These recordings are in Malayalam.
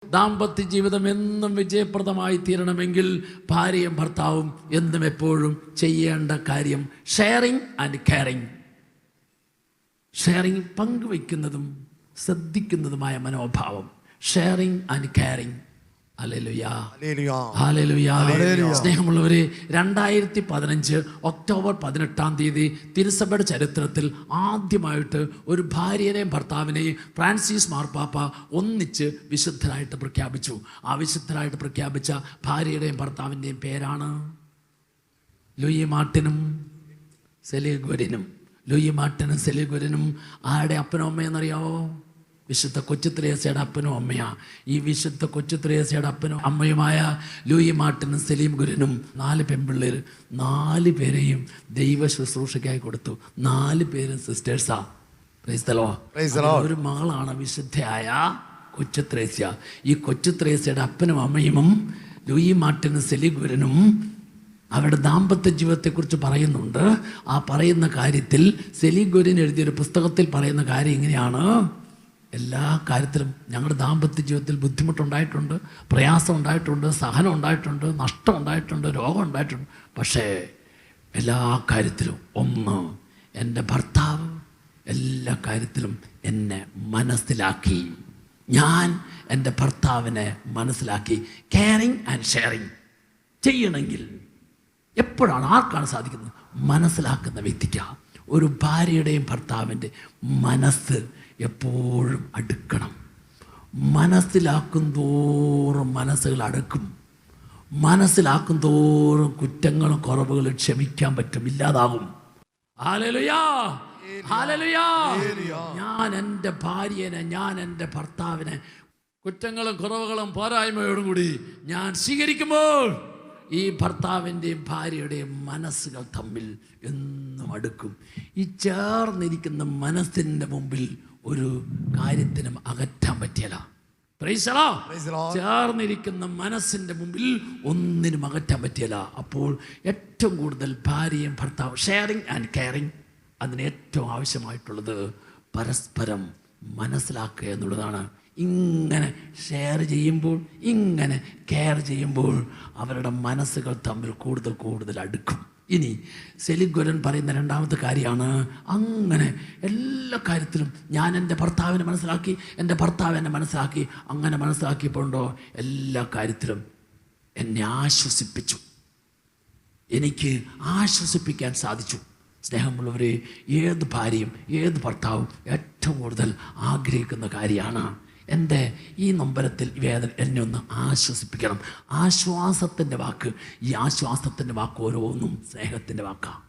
ദാമ്പത്യ ജീവിതം എന്നും വിജയപ്രദമായി തീരണമെങ്കിൽ ഭാര്യയും ഭർത്താവും എന്നും എപ്പോഴും ചെയ്യേണ്ട കാര്യം ഷെയറിങ് ആൻഡ് കെയറിങ്. ഷെയറിങ്, പങ്കുവയ്ക്കുന്നതും ശ്രദ്ധിക്കുന്നതുമായ മനോഭാവം. Sharing and caring. Hallelujah, hallelujah. സ്നേഹമുള്ളവരെ, 2015 ഒക്ടോബർ 18 തിരുസഭയുടെ ചരിത്രത്തിൽ ആദ്യമായിട്ട് ഒരു ഭാര്യനെയും ഭർത്താവിനെയും ഫ്രാൻസിസ് മാർപ്പാപ്പ ഒന്നിച്ച് വിശുദ്ധരായിട്ട് പ്രഖ്യാപിച്ചു. ആ വിശുദ്ധരായിട്ട് പ്രഖ്യാപിച്ച ഭാര്യയുടെയും ഭർത്താവിൻ്റെയും പേരാണ് ലൂയി മാർട്ടിനും സെലിഗുരിനും. ലൂയി മാർട്ടിനും സെലിഗുരിനും ആരുടെ അപ്പനും അമ്മയെന്നറിയാവോ? വിശുദ്ധ കൊച്ചുത്രേസ്യയുടെ അപ്പനും അമ്മയാ. ഈ വിശുദ്ധ കൊച്ചുത്രേസ്യയുടെ അപ്പനും അമ്മയുമായ ലൂയി മാർട്ടിനും സെലീം ഗുരനും 4 പെൺപിള്ളേർ, 4 പേരെയും ദൈവ ശുശ്രൂഷയ്ക്കായി കൊടുത്തു. 4 പേരും സിസ്റ്റേഴ്സാ. Praise the Lord. ഒരു മകളാണ് വിശുദ്ധയായ കൊച്ചുത്രേസ്യ. ഈ കൊച്ചുത്രേസ്യയുടെ അപ്പനും അമ്മയും ലൂയി മാർട്ടിനും സെലീം ഗുരനും അവരുടെ ദാമ്പത്യ ജീവിതത്തെക്കുറിച്ച് പറയുന്നുണ്ട്. ആ പറയുന്ന കാര്യത്തിൽ സെലീം ഗുരൻ എഴുതിയൊരു പുസ്തകത്തിൽ പറയുന്ന കാര്യം ഇങ്ങനെയാണ്: എല്ലാ കാര്യത്തിലും ഞങ്ങളുടെ ദാമ്പത്യ ജീവിതത്തിൽ ബുദ്ധിമുട്ടുണ്ടായിട്ടുണ്ട്, പ്രയാസം ഉണ്ടായിട്ടുണ്ട്, സഹനം ഉണ്ടായിട്ടുണ്ട്, നഷ്ടം ഉണ്ടായിട്ടുണ്ട്, രോഗം ഉണ്ടായിട്ടുണ്ട്. പക്ഷേ എല്ലാ കാര്യത്തിലും എൻ്റെ ഭർത്താവ് എല്ലാ കാര്യത്തിലും എന്നെ മനസ്സിലാക്കി. ഞാൻ എൻ്റെ ഭർത്താവിനെ മനസ്സിലാക്കി. കെയറിങ് ആൻഡ് ഷെയറിങ് ചെയ്യണമെങ്കിൽ എപ്പോഴാണ്, ആർക്കാണ് സാധിക്കുന്നത്? മനസ്സിലാക്കുന്ന വ്യക്തിക്കാണ്. ഒരു ഭാര്യയുടെയും ഭർത്താവിൻ്റെ മനസ്സ് എപ്പോഴും അടുക്കണം. മനസ്സിലാക്കും തോറും മനസ്സുകൾ അടുക്കും. മനസ്സിലാക്കും തോറും കുറ്റങ്ങളും കുറവുകളും ക്ഷമിക്കാൻ പറ്റും, ഇല്ലാതാകും. Hallelujah, hallelujah. ഞാൻ എൻ്റെ ഭാര്യനെ, ഞാൻ എൻ്റെ ഭർത്താവിനെ കുറ്റങ്ങളും കുറവുകളും പോരായ്മയോടും കൂടി ഞാൻ സ്വീകരിക്കുമ്പോൾ ഈ ഭർത്താവിൻ്റെയും ഭാര്യയുടെയും മനസ്സുകൾ തമ്മിൽ എന്നും അടുക്കും. ഈ ചേർന്നിരിക്കുന്ന മനസ്സിൻ്റെ മുമ്പിൽ ഒരു കാര്യത്തിനും അകറ്റാൻ പറ്റിയല്ല. Praise the Lord. ചേർന്നിരിക്കുന്ന മനസ്സിൻ്റെ മുമ്പിൽ ഒന്നിനും അകറ്റാൻ പറ്റിയല്ല. അപ്പോൾ ഏറ്റവും കൂടുതൽ ഭാര്യയും ഭർത്താവും ഷെയറിങ് ആൻഡ് കെയറിങ്, അതിന് ഏറ്റവും ആവശ്യമായിട്ടുള്ളത് പരസ്പരം മനസ്സിലാക്കുക എന്നുള്ളതാണ്. ഇങ്ങനെ ഷെയർ ചെയ്യുമ്പോൾ, ഇങ്ങനെ കെയർ ചെയ്യുമ്പോൾ അവരുടെ മനസ്സുകൾ തമ്മിൽ കൂടുതൽ കൂടുതൽ അടുക്കും. ഇനി സെലീം ഗുരൻ പറയുന്ന രണ്ടാമത്തെ കാര്യമാണ്, അങ്ങനെ എല്ലാ കാര്യത്തിലും ഞാൻ എൻ്റെ ഭർത്താവിനെ മനസ്സിലാക്കി, എൻ്റെ ഭർത്താവ് എന്നെ മനസ്സിലാക്കി. അങ്ങനെ മനസ്സിലാക്കിയപ്പോണ്ടോ എല്ലാ കാര്യത്തിലും എന്നെ ആശ്വസിപ്പിച്ചു, എനിക്ക് ആശ്വസിപ്പിക്കാൻ സാധിച്ചു. സ്നേഹമുള്ളവരെ, ഏത് ഭാര്യയും ഏത് ഭർത്താവും ഏറ്റവും കൂടുതൽ ആഗ്രഹിക്കുന്ന കാര്യമാണ് എൻ്റെ ഈ നൊമ്പരത്തിൽ വേദന എന്നെ ഒന്ന് ആശ്വസിപ്പിക്കണം. ആശ്വാസത്തിൻ്റെ വാക്ക്, ഈ ആശ്വാസത്തിൻ്റെ വാക്ക് ഓരോന്നും സ്നേഹത്തിൻ്റെ വാക്കാണ്.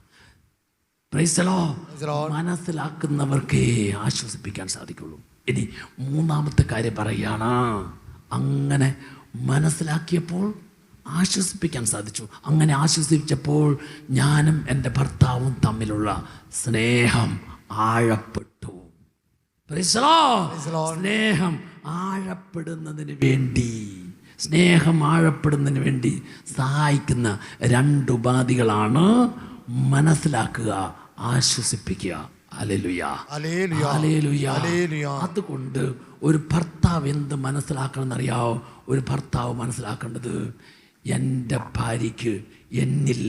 Praise the Lord. മനസ്സിലാക്കുന്നവർക്കേ ആശ്വസിപ്പിക്കാൻ സാധിക്കുള്ളൂ. ഇനി മൂന്നാമത്തെ കാര്യം പറയുകയാണ്, അങ്ങനെ മനസ്സിലാക്കിയപ്പോൾ ആശ്വസിപ്പിക്കാൻ സാധിച്ചു. അങ്ങനെ ആശ്വസിപ്പിച്ചപ്പോൾ ഞാനും എൻ്റെ ഭർത്താവും തമ്മിലുള്ള സ്നേഹം ആഴപ്പെട്ടു. സ്നേഹം ആഴപ്പെടുന്നതിന് വേണ്ടി, സ്നേഹം ആഴപ്പെടുന്നതിന് വേണ്ടി സഹായിക്കുന്ന 2 ഉപാധികളാണ് മനസ്സിലാക്കുക, ആശ്വസിപ്പിക്കുക. Hallelujah, hallelujah. അതുകൊണ്ട് ഒരു ഭർത്താവ് എന്ത് മനസ്സിലാക്കണം എന്നറിയാവോ? ഒരു ഭർത്താവ് മനസ്സിലാക്കേണ്ടത്, എൻ്റെ ഭാര്യയ്ക്ക് എന്നിൽ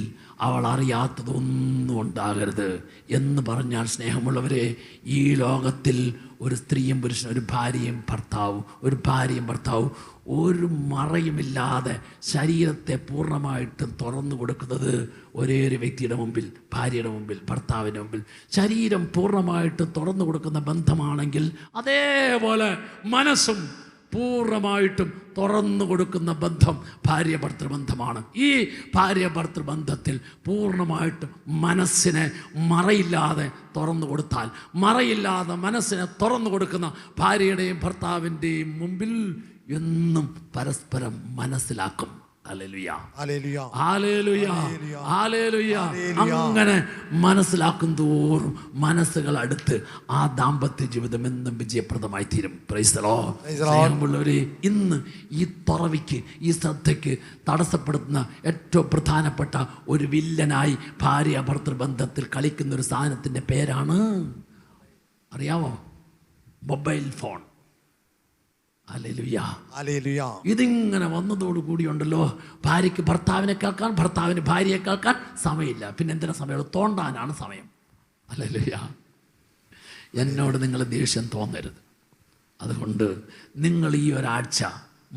അവൾ അറിയാത്തതൊന്നും ഉണ്ടാകരുത് എന്ന് പറഞ്ഞാൽ, സ്നേഹമുള്ളവരെ, ഈ ലോകത്തിൽ ഒരു സ്ത്രീയും പുരുഷനും, ഒരു ഭാര്യയും ഭർത്താവും ഒരു മറയുമില്ലാതെ ശരീരത്തെ പൂർണ്ണമായിട്ടും തുറന്നു കൊടുക്കുന്നത് ഒരേ ഒരു വ്യക്തിയുടെ മുമ്പിൽ, ഭാര്യയുടെ മുമ്പിൽ, ഭർത്താവിൻ്റെ മുമ്പിൽ. ശരീരം പൂർണ്ണമായിട്ട് തുറന്നു കൊടുക്കുന്ന ബന്ധമാണെങ്കിൽ അതേപോലെ മനസ്സും പൂർണ്ണമായിട്ടും തുറന്നു കൊടുക്കുന്ന ബന്ധം ഭാര്യ ഭർത്തൃബന്ധമാണ്. ഈ ഭാര്യ ഭർത്തൃബന്ധത്തിൽ പൂർണ്ണമായിട്ടും മനസ്സിനെ മറയില്ലാതെ തുറന്നു കൊടുത്താൽ, മറയില്ലാതെ മനസ്സിനെ തുറന്നു കൊടുക്കുന്ന ഭാര്യയുടെയും ഭർത്താവിൻ്റെയും മുമ്പിൽ എന്നും പരസ്പരം മനസ്സിലാക്കും. Hallelujah, hallelujah, hallelujah. അങ്ങനെ മനസ്സിലാക്കും തോറും മനസ്സുകൾ അടുത്ത് ആ ദാമ്പത്യ ജീവിതം എന്നും വിജയപ്രദമായി തീരും. Praise the Lord. സ്നേഹമുള്ളവരെ, ഇന്ന് ഈ തുറവിക്ക്, ഈ ശ്രദ്ധയ്ക്ക് തടസ്സപ്പെടുത്തുന്ന ഏറ്റവും പ്രധാനപ്പെട്ട ഒരു വില്ലനായി ഭാര്യ ഭർത്തൃബന്ധത്തിൽ കളിക്കുന്ന ഒരു സാധനത്തിൻ്റെ പേരാണ്, അറിയാമോ? Mobile phone. ഹല്ലേലൂയ. ഇതിങ്ങനെ വന്നതോടുകൂടിയുണ്ടല്ലോ, ഭാര്യയ്ക്ക് ഭർത്താവിനെ കേൾക്കാൻ, ഭർത്താവിന് ഭാര്യയെ കേൾക്കാൻ സമയമില്ല. പിന്നെ എന്തിനാ സമയം? തോണ്ടാനാണ് സമയം. ഹല്ലേലൂയ. എന്നോട് നിങ്ങൾ ദേഷ്യം തോന്നരുത്. അതുകൊണ്ട് നിങ്ങൾ ഈ ഒരാഴ്ച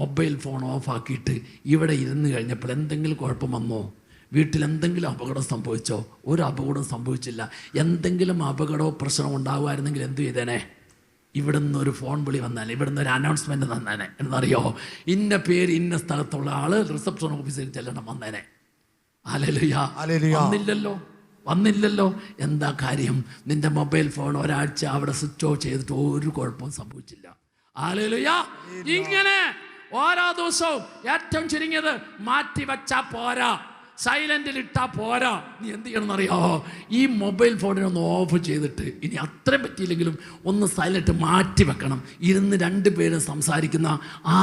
മൊബൈൽ ഫോൺ ഓഫാക്കിയിട്ട് ഇവിടെ ഇരുന്ന് കഴിഞ്ഞപ്പോൾ എന്തെങ്കിലും കുഴപ്പം വന്നോ? വീട്ടിൽ എന്തെങ്കിലും അപകടം സംഭവിച്ചോ? ഒരു അപകടം സംഭവിച്ചില്ല. എന്തെങ്കിലും അപകടമോ പ്രശ്നമോ ഉണ്ടാകുമായിരുന്നെങ്കിൽ എന്തു ചെയ്തേനെ? ഇവിടുന്ന് ഒരു ഫോൺ വിളി വന്നാലേ, ഇവിടുന്ന് ഒരു അനൗൺസ്മെൻറ്റ് തന്നേനെ. എന്നറിയോ? ഇന്ന പേര് ഇന്ന സ്ഥലത്തുള്ള ആള് റിസപ്ഷൻ ഓഫീസിൽ ചെല്ലണം വന്നേനെ. ഹല്ലേലൂയ. വന്നില്ലല്ലോ. എന്താ കാര്യം? നിന്റെ മൊബൈൽ ഫോൺ ഒരാഴ്ച അവിടെ സ്വിച്ച് ഓഫ് ചെയ്തിട്ട് ഒരു കുഴപ്പവും സംഭവിച്ചില്ല. ഹല്ലേലൂയ. ഇങ്ങനെ ഓരോ ദിവസവും ഏറ്റവും ചുരുങ്ങിയത് മാറ്റി വെച്ചാ പോരാ, സൈലന്റിൽ ഇട്ടാ പോരാ. നീ എന്ത് ചെയ്യണം എന്നറിയോ? ഈ മൊബൈൽ ഫോണിനൊന്ന് ഓഫ് ചെയ്തിട്ട്, ഇനി അത്രയും പറ്റിയില്ലെങ്കിലും ഒന്ന് സൈലന്റ് മാറ്റി വെക്കണം. ഇരുന്ന് രണ്ടുപേരും സംസാരിക്കുന്ന ആ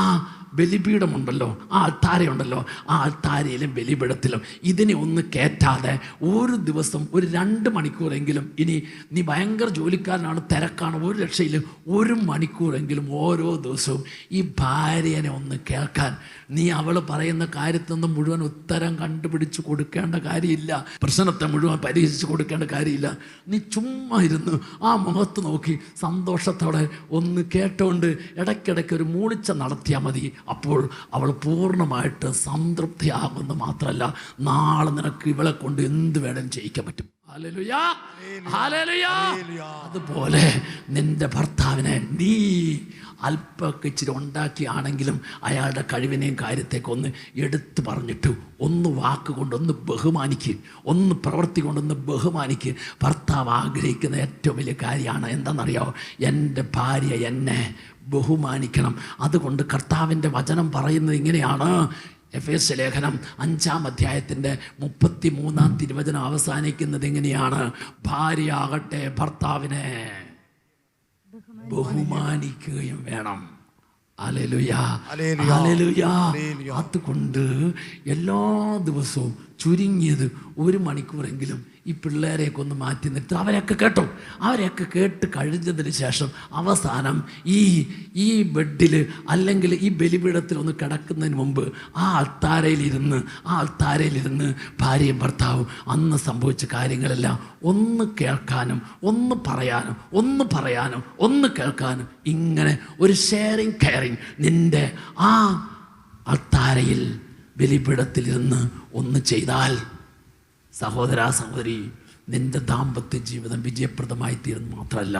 ബലിപീഠമുണ്ടല്ലോ, ആ അൾത്താരയുണ്ടല്ലോ, ആ അൾത്താരയിലും ബലിപീഠത്തിലും ഇതിനെ ഒന്ന് കയറ്റാതെ ഒരു ദിവസം ഒരു 2 മണിക്കൂറെങ്കിലും, ഇനി നീ ഭയങ്കര ജോലിക്കാരനാണ്, തിരക്കാണ്, ഒരു രക്ഷയിലും 1 മണിക്കൂറെങ്കിലും ഓരോ ദിവസവും ഈ ഭാര്യനെ ഒന്ന് കേൾക്കാൻ. നീ അവൾ പറയുന്ന കാര്യത്തിൽ നിന്ന് മുഴുവൻ ഉത്തരം കണ്ടുപിടിച്ച് കൊടുക്കേണ്ട കാര്യമില്ല, പ്രശ്നത്തെ മുഴുവൻ പരിഹരിച്ച് കൊടുക്കേണ്ട കാര്യമില്ല. നീ ചുമ്മാ ഇരുന്ന് ആ മുഖത്ത് നോക്കി സന്തോഷത്തോടെ ഒന്ന് കേട്ടോണ്ട് ഇടയ്ക്കിടയ്ക്ക് ഒരു മൂളിച്ച നടത്തിയാൽ മതി. അപ്പോൾ അവൾ പൂർണ്ണമായിട്ട് സംതൃപ്തിയാകുന്ന മാത്രമല്ല, നാളെ നിനക്ക് ഇവളെ കൊണ്ട് എന്ത് വേണം ചെയ്യിക്കാൻ പറ്റും. ഹല്ലേലൂയ. അതുപോലെ നിന്റെ ഭർത്താവിനെ നീ അല്പമൊക്കെ ഇച്ചിരി ഉണ്ടാക്കിയാണെങ്കിലും അയാളുടെ കഴിവിനെയും കാര്യത്തേക്ക് ഒന്ന് എടുത്തു പറഞ്ഞിട്ട് ഒന്ന് വാക്കുകൊണ്ട് ഒന്ന് ബഹുമാനിക്കുക, ഒന്ന് പ്രവൃത്തി കൊണ്ടൊന്ന് ബഹുമാനിക്കുക. ഭർത്താവ് ആഗ്രഹിക്കുന്ന ഏറ്റവും വലിയ കാര്യമാണ് എന്താണെന്നറിയാമോ? എൻ്റെ ഭാര്യ എന്നെ ബഹുമാനിക്കണം. അതുകൊണ്ട് കർത്താവിൻ്റെ വചനം പറയുന്നത് ഇങ്ങനെയാണ്. എഫേസ്യ ലേഖനം 5-ാം അധ്യായത്തിൻ്റെ 33-ാം തിരുവചനം അവസാനിക്കുന്നത് എങ്ങനെയാണ്? ഭാര്യയാകട്ടെ ഭർത്താവിനെ ബഹുമാനിക്കുകയും വേണം. ഹല്ലേലൂയ. അതുകൊണ്ട് എല്ലാ ദിവസവും ചുരുങ്ങിയത് 1 മണിക്കൂറെങ്കിലും ഈ പിള്ളേരെയൊക്കെ ഒന്ന് മാറ്റി നിർത്തി അവരെയൊക്കെ കേട്ടോ. അവരെയൊക്കെ കേട്ട് കഴിഞ്ഞതിന് ശേഷം അവസാനം ഈ ബെഡിൽ അല്ലെങ്കിൽ ഈ ബലിപീഠത്തിൽ ഒന്ന് കിടക്കുന്നതിന് മുമ്പ് ആ അൾത്താരയിലിരുന്ന് ഭാര്യയും ഭർത്താവും അന്ന് സംഭവിച്ച കാര്യങ്ങളെല്ലാം ഒന്ന് കേൾക്കാനും ഒന്ന് പറയാനും ഒന്ന് കേൾക്കാനും, ഇങ്ങനെ ഒരു ഷെയറിങ് കെയറിങ് നിൻ്റെ ആ അൾത്താരയിൽ ബലിപീഠത്തിലിരുന്ന് ഒന്ന് ചെയ്താൽ, സഹോദര സഹോദരി, നിന്റെ ദാമ്പത്യ ജീവിതം വിജയപ്രദമായി തീരുന്നു മാത്രമല്ല,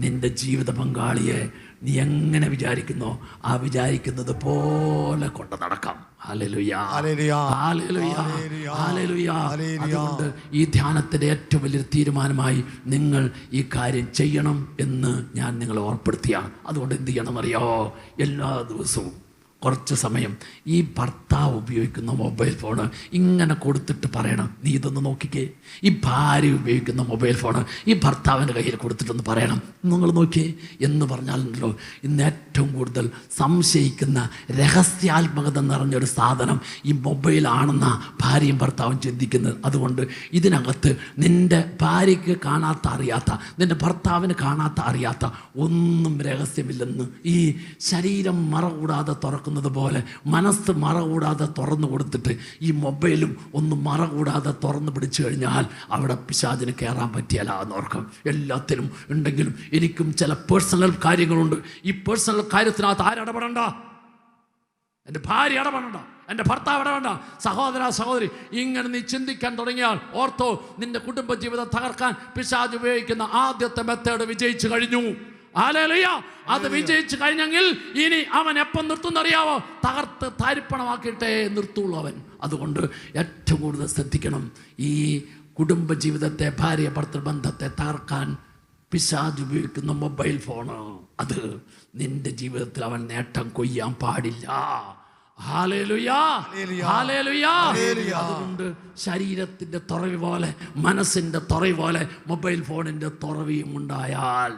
നിന്റെ ജീവിത പങ്കാളിയെ നീ എങ്ങനെ വിചാരിക്കുന്നോ ആ വിചാരിക്കുന്നത് പോലെ കൊണ്ട് നടക്കാം. ഹല്ലേലൂയ. അതുകൊണ്ട് ഈ ധ്യാനത്തിൻ്റെ ഏറ്റവും വലിയൊരു തീരുമാനമായി നിങ്ങൾ ഈ കാര്യം ചെയ്യണം എന്ന് ഞാൻ നിങ്ങളെ ഓർപ്പെടുത്തിയാണ്. അതുകൊണ്ട് എന്ത് ചെയ്യണം അറിയാമോ? എല്ലാ ദിവസവും കുറച്ച് സമയം ഈ ഭർത്താവ് ഉപയോഗിക്കുന്ന മൊബൈൽ ഫോണ് ഇങ്ങനെ കൊടുത്തിട്ട് പറയണം, നീ ഇതൊന്ന് നോക്കിക്കേ. ഈ ഭാര്യ ഉപയോഗിക്കുന്ന മൊബൈൽ ഫോണ് ഈ ഭർത്താവിൻ്റെ കയ്യിൽ കൊടുത്തിട്ടൊന്ന് പറയണം, നിങ്ങൾ നോക്കിയേ എന്ന് പറഞ്ഞാലുണ്ടല്ലോ, ഇന്ന് ഏറ്റവും കൂടുതൽ സംശയിക്കുന്ന രഹസ്യാത്മകത നിറഞ്ഞൊരു സാധനം ഈ മൊബൈലാണെന്ന ഭാര്യയും ഭർത്താവും ചിന്തിക്കുന്നത്. അതുകൊണ്ട് ഇതിനകത്ത് നിൻ്റെ ഭാര്യയ്ക്ക് കാണാത്ത അറിയാത്ത, നിൻ്റെ ഭർത്താവിന് കാണാത്ത അറിയാത്ത ഒന്നും രഹസ്യമില്ലെന്ന് ഈ ശരീരം മറകൂടാതെ തുറക്കുന്നത് പോലെ മനസ്സ് മറകൂടാതെ തുറന്നു കൊടുത്തിട്ട് ഈ മൊബൈലും ഒന്ന് മറകൂടാതെ തുറന്നു പിടിച്ചു കഴിഞ്ഞാൽ അവിടെ പിശാചിന് കയറാൻ പറ്റിയല്ല എന്നോർക്കും. എല്ലാത്തിനും ഉണ്ടെങ്കിലും എനിക്കും ചില പേഴ്സണൽ കാര്യങ്ങളുണ്ട്. ഈ പേഴ്സണൽ കാര്യത്തിനകത്ത് ആരിടപെടണ്ട? എൻ്റെ ഭാര്യ ഇടപെടണ്ട, എൻ്റെ ഭർത്താവ് ഇടപെടണ്ട. സഹോദര സഹോദരി, ഇങ്ങനെ നീ ചിന്തിക്കാൻ തുടങ്ങിയാൽ ഓർത്തോ, നിന്റെ കുടുംബജീവിതം തകർക്കാൻ പിശാച് ഉപയോഗിക്കുന്ന ആദ്യത്തെ മെത്തേഡ് വിജയിച്ചു കഴിഞ്ഞു. ഹല്ലേലൂയ. അത് വിജയിച്ചു കഴിഞ്ഞെങ്കിൽ ഇനി അവൻ എപ്പം നിർത്തുന്നറിയാവോ? തകർത്ത് താരിപ്പണമാക്കിയിട്ടേ നിർത്തുള്ളൂ അവൻ. അതുകൊണ്ട് ഏറ്റവും കൂടുതൽ ശ്രദ്ധിക്കണം. ഈ കുടുംബജീവിതത്തെ, ഭാര്യ ഭർത്തൃ ബന്ധത്തെ തകർക്കാൻ പിശാച് ഉപയോഗിക്കുന്ന മൊബൈൽ ഫോണ്, അത് നിന്റെ ജീവിതത്തിൽ അവൻ നേട്ടം കൊയ്യാൻ പാടില്ല. ഹല്ലേലൂയ. അതുകൊണ്ട് ശരീരത്തിൻ്റെ തുറവി പോലെ, മനസ്സിൻ്റെ തുറവി പോലെ മൊബൈൽ ഫോണിൻ്റെ തുറവിയും ഉണ്ടായാൽ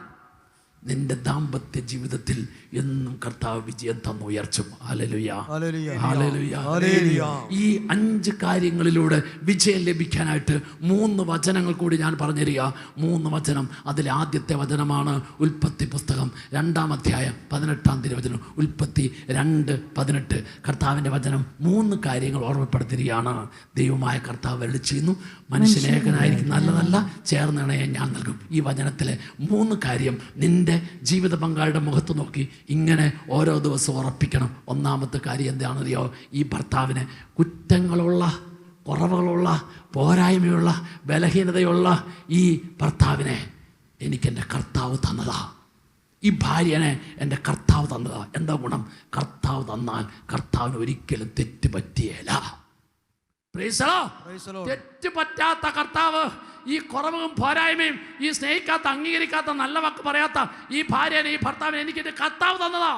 നിന്റെ ദാമ്പത്യ ജീവിതത്തിൽ എന്നും കർത്താവ് വിജയം തന്നു ഉയർച്ചും. Hallelujah, hallelujah, hallelujah. ഈ 5 കാര്യങ്ങളിലൂടെ വിജയം ലഭിക്കാനായിട്ട് 3 വചനങ്ങൾ കൂടി ഞാൻ പറഞ്ഞുതരിക. 3 വചനം. അതിൽ ആദ്യത്തെ വചനമാണ് ഉൽപ്പത്തി പുസ്തകം 2-ാം അധ്യായം 18-ാം തിരുവചനം. ഉൽപ്പത്തി 2:18. കർത്താവിൻ്റെ വചനം 3 കാര്യങ്ങൾ ഓർമ്മപ്പെടുത്തുകയാണ്. ദൈവമായ കർത്താവ് അരുളി ചെയ്യുന്നു, മനുഷ്യനേകനായിരിക്കും നല്ലതല്ല, ചേർന്നിണയെ ഞാൻ നൽകും. ഈ വചനത്തിലെ 3 കാര്യം നിന്റെ ജീവിത പങ്കാളിയുടെ മുഖത്ത് നോക്കി ഇങ്ങനെ ഓരോ ദിവസവും ഉറപ്പിക്കണം. ഒന്നാമത്തെ കാര്യം എന്താണെന്നറിയോ? ഈ ഭർത്താവിന് കുറ്റങ്ങളുള്ള, കുറവുകളുള്ള, പോരായ്മയുള്ള, ബലഹീനതയുള്ള ഈ ഭർത്താവിനെ എനിക്കെൻ്റെ കർത്താവ് തന്നതാ. ഈ ഭാര്യനെ എൻ്റെ കർത്താവ് തന്നതാ. എന്താ ഗുണം? കർത്താവ് തന്നാൽ കർത്താവിന് ഒരിക്കലും തെറ്റ് പറ്റിയേല. തെറ്റ് പറ്റാത്ത കർത്താവ്, ഈ കുറവും പോരായ്മയും, ഈ സ്നേഹിക്കാത്ത, അംഗീകരിക്കാത്ത, നല്ല വാക്ക് പറയാത്ത ഈ ഭാര്യനെ, ഈ ഭർത്താവിനെ എനിക്ക് എൻ്റെ കർത്താവ് തന്നതാ.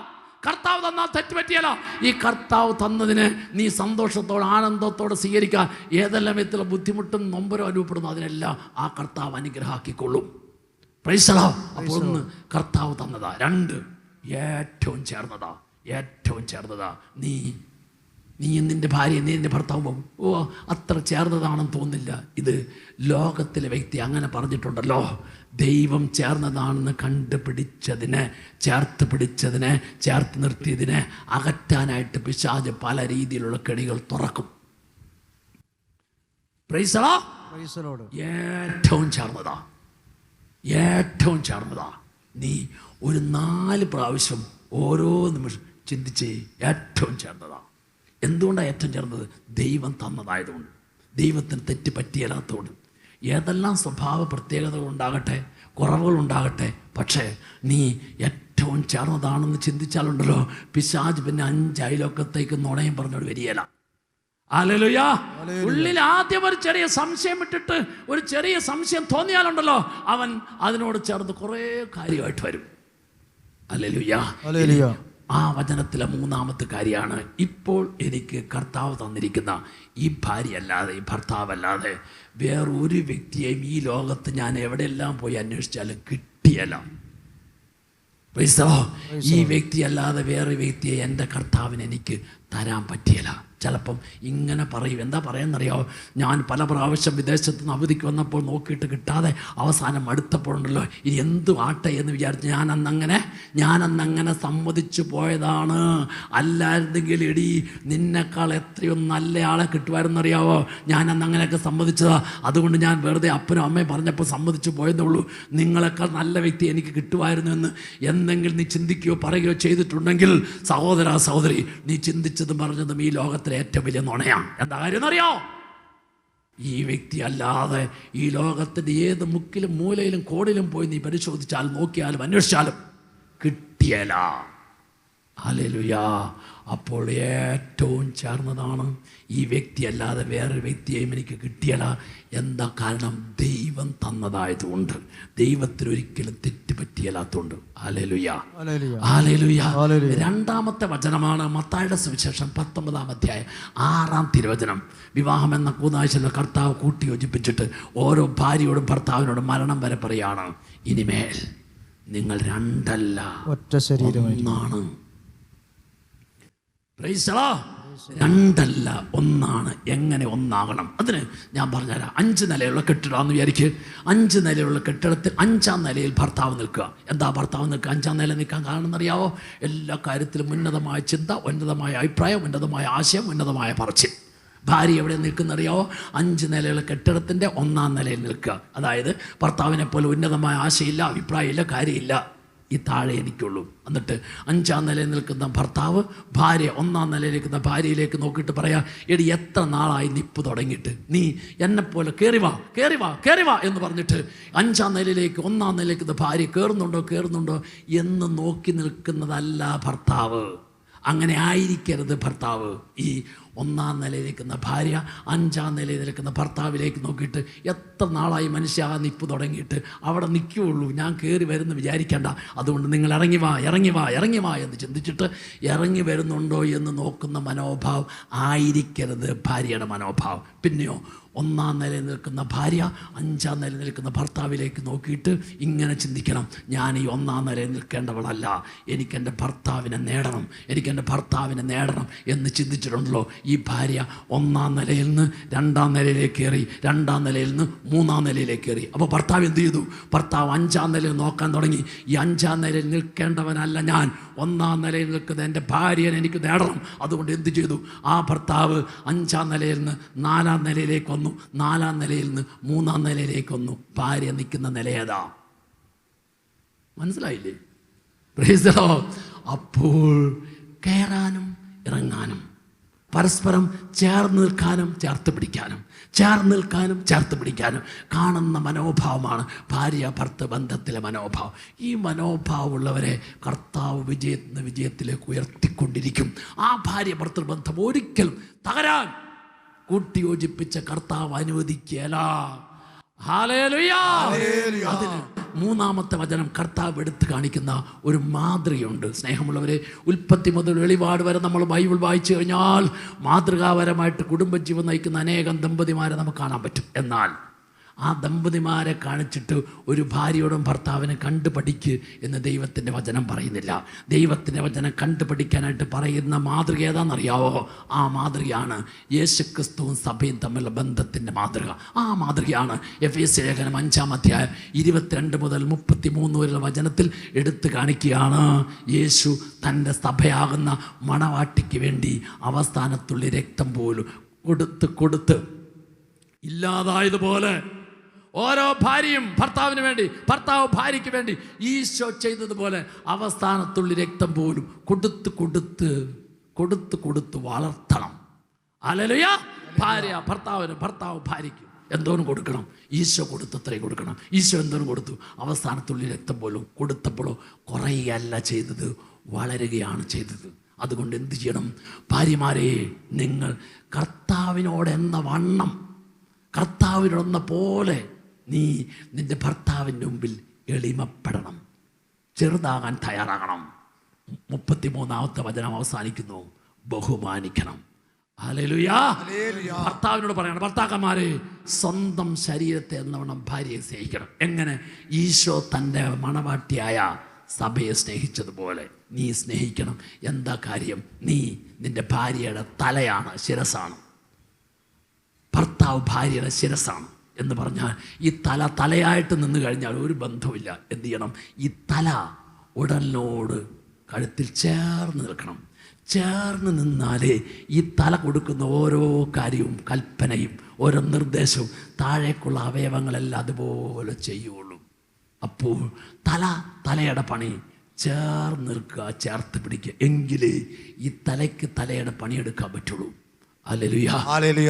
കർത്താവ് തന്നാൽ തെറ്റ് പറ്റിയല്ല. ഈ കർത്താവ് തന്നതിന് നീ സന്തോഷത്തോടെ, ആനന്ദത്തോടെ സ്വീകരിക്കുക. ഏതെല്ലാം വിധത്തിലുള്ള ബുദ്ധിമുട്ടും നൊമ്പരോ അനുഭവപ്പെടുന്നു, അതിനെല്ലാം ആ കർത്താവ് അനുഗ്രഹാക്കിക്കൊള്ളും. Praise the Lord. അപ്പോൾ 1 കർത്താവ് തന്നതാ. 2 ഏറ്റവും ചേർന്നതാ. ഏറ്റവും ചേർന്നതാ. നീ നിന്റെ ഭാര്യ, നീ നിന്റെ ഭർത്താവും അത്ര ചേർന്നതാണെന്ന് തോന്നില്ല. ഇത് ലോകത്തിലെ വ്യക്തി അങ്ങനെ പറഞ്ഞിട്ടുണ്ടല്ലോ. ദൈവം ചേർന്നതാണെന്ന് കണ്ടുപിടിച്ചതിനെ, ചേർത്ത് പിടിച്ചതിനെ, ചേർത്ത് നിർത്തിയതിനെ അകറ്റാനായിട്ട് പിശാച് പല രീതിയിലുള്ള കെണികൾ തുറക്കും. Praise the Lord. ഏറ്റവും ചേർന്നതാ. ഏറ്റവും ചേർന്നതാ. നീ ഒരു 4 പ്രാവശ്യം ഓരോ നിമിഷം ചിന്തിച്ച് ഏറ്റവും ചേർന്നതാ. എന്തുകൊണ്ടാണ് ഏറ്റവും ചേർന്നത്? ദൈവം തന്നതായതുകൊണ്ട്, ദൈവത്തിന് തെറ്റ് പറ്റിയല്ലാത്തതുകൊണ്ട്. ഏതെല്ലാം സ്വഭാവ പ്രത്യേകതകളുണ്ടാകട്ടെ, കുറവുകളുണ്ടാകട്ടെ, പക്ഷേ നീ ഏറ്റവും ചേർന്നതാണെന്ന് ചിന്തിച്ചാലുണ്ടല്ലോ, പിശാച് പിന്നെ 5 അയലോക്കത്തേക്ക് നുണയും പറഞ്ഞോട് വരികയില്ല. ഹല്ലേലൂയ. ഉള്ളിൽ ആദ്യം ഒരു ചെറിയ സംശയം ഇട്ടിട്ട്, ഒരു ചെറിയ സംശയം തോന്നിയാലുണ്ടല്ലോ, അവൻ അതിനോട് ചേർന്ന് കുറേ കാര്യമായിട്ട് വരും. ഹല്ലേലൂയ. ആ വചനത്തിലെ 3-ാമത്തെ കാര്യമാണ്, ഇപ്പോൾ എനിക്ക് കർത്താവ് തന്നിരിക്കുന്ന ഈ ഭാര്യയല്ലാതെ, ഈ ഭർത്താവല്ലാതെ വേറൊരു വ്യക്തിയെയും ഈ ലോകത്ത് ഞാൻ എവിടെയെല്ലാം പോയി അന്വേഷിച്ചാലും കിട്ടിയല്ല. ഈ വ്യക്തിയല്ലാതെ വേറെ വ്യക്തിയെ എൻ്റെ കർത്താവിന് എനിക്ക് തരാൻ പറ്റിയല്ല. ചിലപ്പം ഇങ്ങനെ പറയും. എന്താ പറയുന്നറിയാമോ? ഞാൻ പല പ്രാവശ്യം വിദേശത്ത് നിന്ന് അവധിക്ക് വന്നപ്പോൾ നോക്കിയിട്ട് കിട്ടാതെ അവസാനം അടുത്തപ്പോഴുണ്ടല്ലോ, ഇനി എന്തു ആട്ടെ എന്ന് വിചാരിച്ച് ഞാനന്നങ്ങനെ സമ്മതിച്ചു പോയതാണ്. അല്ലായിരുന്നെങ്കിൽ എടി നിന്നെക്കാൾ എത്രയോ നല്ല ആളെ കിട്ടുമായിരുന്നറിയാവോ. ഞാനന്ന് അങ്ങനെയൊക്കെ സമ്മതിച്ചതാ. അതുകൊണ്ട് ഞാൻ വെറുതെ അപ്പനും അമ്മയും പറഞ്ഞപ്പോൾ സമ്മതിച്ചു പോയെന്നേ ഉള്ളൂ. നിങ്ങളെക്കാൾ നല്ല വ്യക്തി എനിക്ക് കിട്ടുമായിരുന്നു എന്ന് എന്തെങ്കിലും നീ ചിന്തിക്കുകയോ പറയുകയോ ചെയ്തിട്ടുണ്ടെങ്കിൽ, സഹോദര സഹോദരി, നീ ചിന്തിച്ചതും പറഞ്ഞതും ഈ ലോകത്തിൽ ഏറ്റവും വലിയ നുണയാണ്. എന്താ കാര്യം എന്നറിയോ? ഈ വ്യക്തി അല്ലാതെ ഈ ലോകത്തിൻ്റെ ഏത് മുക്കിലും മൂലയിലും കോടിലും പോയി നീ പരിശോധിച്ചാലും, നോക്കിയാലും, അന്വേഷിച്ചാലും കിട്ടിയല്ല. ഹല്ലേലൂയ. അപ്പോൾ ഏറ്റവും ചേർന്നതാണ് ഈ വ്യക്തി അല്ലാതെ വേറൊരു വ്യക്തിയെയും എനിക്ക് കിട്ടിയല്ല. എന്താ കാരണം? ദൈവം തന്നതായതുകൊണ്ട്, ദൈവത്തിനൊരിക്കലും തെറ്റ് പറ്റിയല്ലാത്തതുകൊണ്ട്. Hallelujah, hallelujah. 2-ാമത്തെ വചനമാണ് മത്തായിയുടെ സുവിശേഷം 19-ാം അധ്യായം 6-ാം തിരുവചനം. വിവാഹം എന്ന കൂതാശയിൽ കർത്താവ് കൂട്ടിയോജിപ്പിച്ചിട്ട് ഓരോ ഭാര്യയോടും ഭർത്താവിനോടും മരണം വരെ പറയാണ്, ഇനിമേൽ നിങ്ങൾ 2 അല്ല, ഒറ്റ ശരീരമാണ്. 2 അല്ല, 1 എങ്ങനെ 1 അതിന് ഞാൻ പറഞ്ഞുതരാം. 5 നിലയുള്ള കെട്ടിടമാണെന്ന് വിചാരിക്കുക. 5 നിലയുള്ള കെട്ടിടത്തിൽ 5-ാം നിലയിൽ ഭർത്താവ് നിൽക്കുക. എന്താ ഭർത്താവ് നിൽക്കുക? 5-ാം നില നിൽക്കാൻ കാണുന്നറിയാവോ? എല്ലാ കാര്യത്തിലും ഉന്നതമായ ചിന്ത, ഉന്നതമായ അഭിപ്രായം, ഉന്നതമായ ആശയം, ഉന്നതമായ പറച്ചിൽ. ഭാര്യ എവിടെ നിൽക്കുന്നറിയാവോ? 5 നിലയുള്ള കെട്ടിടത്തിൻ്റെ 1-ാം നിലയിൽ നിൽക്കുക. അതായത് ഭർത്താവിനെ പോലെ ഉന്നതമായ ആശയമില്ല, അഭിപ്രായമില്ല, കാര്യമില്ല. ഈ താഴെ എനിക്കുള്ളൂ. എന്നിട്ട് 5-ാം നിലയിൽ നിൽക്കുന്ന ഭർത്താവ് ഭാര്യ 1-ാം നിലയിൽ നിൽക്കുന്ന ഭാര്യയിലേക്ക് നോക്കിയിട്ട് പറയാ, എടി എത്ര നാളായി നിപ്പ് തുടങ്ങിയിട്ട്, നീ എന്നെപ്പോലെ കയറി വാ എന്ന് പറഞ്ഞിട്ട് 5-ാം നിലയിലേക്ക് 1-ാം നിലയിലേക്ക് ഭാര്യ കയറുന്നുണ്ടോ എന്ന് നോക്കി നിൽക്കുന്നതല്ല ഭർത്താവ്. അങ്ങനെ ആയിരിക്കരുത് ഭർത്താവ്. ഈ 1-ാം നിലയിൽ നിൽക്കുന്ന ഭാര്യ 5-ാം നിലയിൽ നിൽക്കുന്ന ഭർത്താവിലേക്ക് നോക്കിയിട്ട്, എത്ര നാളായി മനുഷ്യ ആ നിപ്പ് തുടങ്ങിയിട്ട്, അവിടെ നിൽക്കുകയുള്ളൂ, ഞാൻ കയറി വരുന്നു വിചാരിക്കേണ്ട, അതുകൊണ്ട് നിങ്ങൾ ഇറങ്ങി വാ എന്ന് ചിന്തിച്ചിട്ട് ഇറങ്ങി വരുന്നുണ്ടോ എന്ന് നോക്കുന്ന മനോഭാവം ആയിരിക്കരുത് ഭാര്യയുടെ മനോഭാവം. പിന്നെയോ ഒന്നാം നിലയിൽ നിൽക്കുന്ന ഭാര്യ 5ാം നിലയിൽ നിൽക്കുന്ന ഭർത്താവിലേക്ക് നോക്കിയിട്ട് ഇങ്ങനെ ചിന്തിക്കണം, ഞാൻ ഈ 1ാം നിലയിൽ നിൽക്കേണ്ടവളല്ല, എനിക്കെൻ്റെ ഭർത്താവിനെ നേടണം, എനിക്കെൻ്റെ ഭർത്താവിനെ നേടണം എന്ന് ചിന്തിച്ചിട്ടുണ്ടല്ലോ. ഈ ഭാര്യ 1ാം നിലയിൽ നിന്ന് 2ാം നിലയിലേക്ക് കയറി, 2ാം നിലയിൽ നിന്ന് 3ാം നിലയിലേക്ക് കയറി. അപ്പോൾ ഭർത്താവ് എന്ത് ചെയ്തു? ഭർത്താവ് 5ാം നിലയിൽ നോക്കാൻ തുടങ്ങി. ഈ 5ാം നിലയിൽ നിൽക്കേണ്ടവനല്ല ഞാൻ, 1ാം നിലയിൽ നിൽക്കുന്ന എൻ്റെ ഭാര്യനെ എനിക്ക് നേടണം. അതുകൊണ്ട് എന്ത് ചെയ്തു? ആ ഭർത്താവ് 5ാം നിലയിൽ നിന്ന് 4ാം നിലയിലേക്ക് വന്നു, 4ാം നിലയിൽ നിന്ന് 3ാം നിലയിലേക്ക് വന്നു. ഭാര്യ നിൽക്കുന്ന നിലയേതാ? മനസ്സിലായില്ലേ? Praise the Lord. അപ്പോൾ കയറാനും ഇറങ്ങാനും, പരസ്പരം ചേർന്ന് നിൽക്കാനും ചേർത്ത് പിടിക്കാനും, ചേർന്ന് നിൽക്കാനും ചേർത്ത് പിടിക്കാനും കാണുന്ന മനോഭാവമാണ് ഭാര്യ ഭർത്തൃ ബന്ധത്തിലെ മനോഭാവം. ഈ മനോഭാവമുള്ളവരെ കർത്താവ് വിജയത്തിലേക്ക് ഉയർത്തിക്കൊണ്ടിരിക്കും. ആ ഭാര്യ ഭർത്തൃബന്ധം ഒരിക്കലും തകരാൻ കൂട്ടിയോജിപ്പിച്ച കർത്താവ് അനുവദിക്കുകയില്ല. ഹല്ലേലൂയ. അതിന് 3ാമത്തെ വചനം കർത്താവ് എടുത്ത് കാണിക്കുന്ന ഒരു മാതൃകയുണ്ട്. സ്നേഹമുള്ളവരെ, ഉൽപ്പത്തി മുതൽ വെളിപാട് വരെ നമ്മൾ ബൈബിൾ വായിച്ചു കഴിഞ്ഞാൽ മാതൃകാപരമായിട്ട് കുടുംബജീവൻ നയിക്കുന്ന അനേകം ദമ്പതിമാരെ നമുക്ക് കാണാൻ പറ്റും. എന്നാൽ ആ ദമ്പതിമാരെ കാണിച്ചിട്ട് ഒരു ഭാര്യയോടും ഭർത്താവിനെ കണ്ടുപഠിക്ക് എന്ന് ദൈവത്തിൻ്റെ വചനം പറയുന്നില്ല. ദൈവത്തിൻ്റെ വചനം കണ്ടുപഠിക്കാനായിട്ട് പറയുന്ന മാതൃക ഏതാണെന്നറിയാവോ? ആ മാതൃകയാണ് യേശുക്രിസ്തുവും സഭയും തമ്മിലുള്ള ബന്ധത്തിൻ്റെ മാതൃക. ആ മാതൃകയാണ് എഫേസ്യ ലേഖനം 5-ാം അധ്യായം 22 മുതൽ 33 വരെയുള്ള വചനത്തിൽ എടുത്തു കാണിക്കുകയാണ്. യേശു തൻ്റെ സഭയാകുന്ന മണവാട്ടിക്ക് വേണ്ടി അവസാനത്തുള്ളി രക്തം പോലും കൊടുത്ത് ഇല്ലാതായതുപോലെ ഓരോ ഭാര്യയും ഭർത്താവിന് വേണ്ടി, ഭർത്താവ് ഭാര്യയ്ക്ക് വേണ്ടി ഈശോ ചെയ്തതുപോലെ അവസാനത്തുള്ളി രക്തം പോലും കൊടുത്ത് വളർത്തണം. ഹല്ലേലൂയ. ഭാര്യ ഭർത്താവിന്, ഭർത്താവ് ഭാര്യയ്ക്ക് എന്തോരം കൊടുക്കണം? ഈശോ കൊടുത്തത്രയും കൊടുക്കണം. ഈശോ എന്തോരം കൊടുത്തു? അവസാനത്തുള്ളി രക്തം പോലും കൊടുത്തപ്പോഴോ കുറയുകയല്ല ചെയ്തത്, വളരുകയാണ് ചെയ്തത്. അതുകൊണ്ട് എന്ത് ചെയ്യണം? ഭാര്യമാരെ, നിങ്ങൾ കർത്താവിനോടെന്ന വണ്ണം, കർത്താവിനോടെന്ന പോലെ നീ നിൻ്റെ ഭർത്താവിൻ്റെ മുമ്പിൽ എളിമപ്പെടണം, ചെറുതാകാൻ തയ്യാറാകണം. 33ാമത്തെ വചനം അവസാനിക്കുന്നു, ബഹുമാനിക്കണം. ഹല്ലേലൂയ. ഭർത്താവിനോട് പറയണം, ഭർത്താക്കന്മാരെ സ്വന്തം ശരീരത്തെ എന്നവണ്ണം ഭാര്യയെ സ്നേഹിക്കണം. എങ്ങനെ? ഈശോ തൻ്റെ മണവാട്ടിയായ സഭയെ സ്നേഹിച്ചതുപോലെ നീ സ്നേഹിക്കണം. എന്താ കാര്യം? നീ നിൻ്റെ ഭാര്യയുടെ തലയാണ്, ശിരസാണ്. ഭർത്താവ് ഭാര്യയുടെ ശിരസാണ് എന്ന് പറഞ്ഞാൽ ഈ തലയായിട്ട് നിന്ന് കഴിഞ്ഞാൽ ഒരു ബന്ധവുമില്ല. എന്ത് ചെയ്യണം? ഈ തല ഉടലിനോട് കഴുത്തിൽ ചേർന്ന് നിൽക്കണം. ചേർന്ന് നിന്നാലേ ഈ തല കൊടുക്കുന്ന ഓരോ കാര്യവും, കൽപ്പനയും, ഓരോ നിർദ്ദേശവും താഴേക്കുള്ള അവയവങ്ങളെല്ലാം അതുപോലെ ചെയ്യുള്ളൂ. അപ്പോൾ തലയുടെ പണി ചേർന്ന് നിൽക്കുക, ചേർത്ത് പിടിക്കുക. എങ്കിലേ ഈ തലയ്ക്ക് തലയുടെ പണിയെടുക്കാൻ പറ്റുള്ളൂ. ഹല്ലേലൂയ.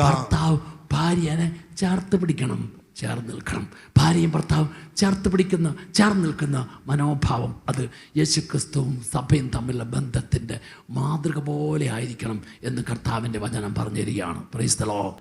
ഭർത്താവ് ഭാര്യനെ ചേർത്ത് പിടിക്കണം, ചേർന്ന് നിൽക്കണം. ഭാര്യയും ഭർത്താവും ചേർന്ന് നിൽക്കുന്ന മനോഭാവം, അത് യേശുക്രിസ്തുവും സഭയും തമ്മിലുള്ള ബന്ധത്തിൻ്റെ മാതൃക പോലെ ആയിരിക്കണം എന്ന് കർത്താവിൻ്റെ വചനം പറഞ്ഞു തരികയാണ്. Praise the Lord.